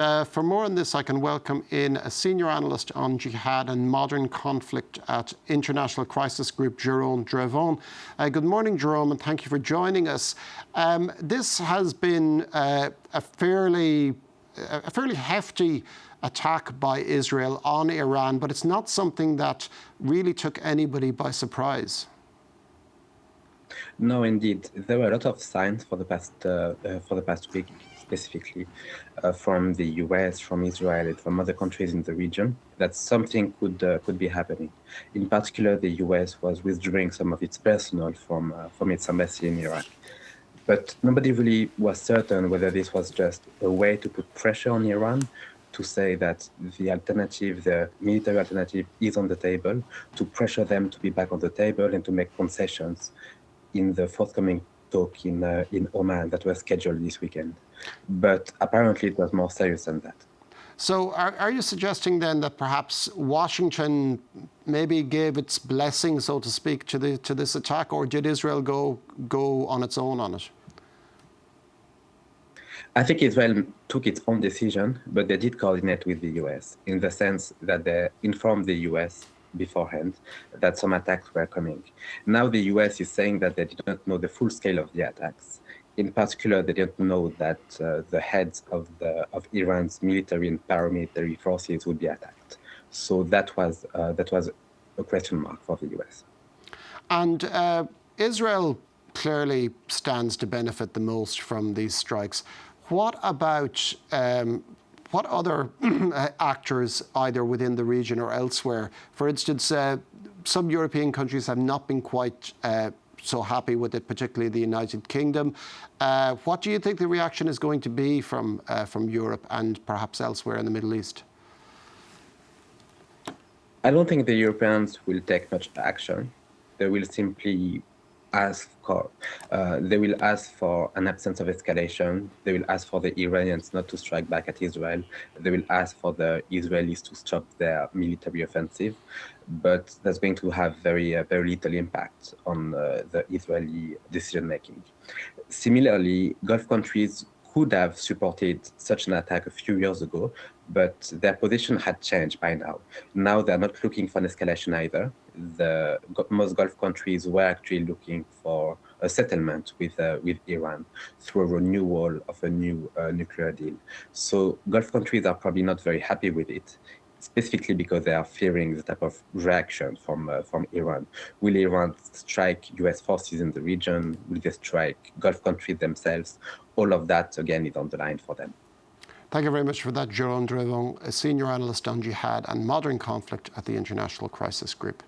For more on this, I can welcome in a senior analyst on Jihad and Modern Conflict at International Crisis Group, Jerome Drevon. Good morning, Jerome, and thank you for joining us. This has been a fairly hefty attack by Israel on Iran, but it's not something that really took anybody by surprise. No, indeed. There were a lot of signs for the past week, specifically from the US, from Israel, and from other countries in the region, that something could be happening. In particular, the US was withdrawing some of its personnel from its embassy in Iraq. But nobody really was certain whether this was just a way to put pressure on Iran, to say that the military alternative is on the table, to pressure them to be back on the table and to make concessions in the forthcoming talk in Oman that was scheduled this weekend. But apparently it was more serious than that. So are you suggesting then that perhaps Washington maybe gave its blessing, so to speak, to this attack, or did Israel go on its own on it? I think Israel took its own decision, but they did coordinate with the US in the sense that they informed the US beforehand that some attacks were coming. Now the US is saying that they did not know the full scale of the attacks. In particular, they didn't know that the heads of Iran's military and paramilitary forces would be attacked. So that was a question mark for the US. And Israel clearly stands to benefit the most from these strikes. What about what other actors, either within the region or elsewhere? For instance, some European countries have not been quite so happy with it, particularly the United Kingdom. What do you think the reaction is going to be from Europe and perhaps elsewhere in the Middle East? I don't think the Europeans will take much action. They will simply ask for an absence of escalation. They will ask for the Iranians not to strike back at Israel. They will ask for the Israelis to stop their military offensive. But that's going to have very little impact on the Israeli decision-making. Similarly, Gulf countries could have supported such an attack a few years ago, but their position had changed by now. Now they're not looking for an escalation either. Most Gulf countries were actually looking for a settlement with Iran through a renewal of a new nuclear deal. So Gulf countries are probably not very happy with it, specifically because they are fearing the type of reaction from Iran. Will Iran strike US forces in the region? Will they strike Gulf countries themselves? All of that, again, is on the line for them. Thank you very much for that, Jerome Drevon, a senior analyst on Jihad and Modern Conflict at the International Crisis Group.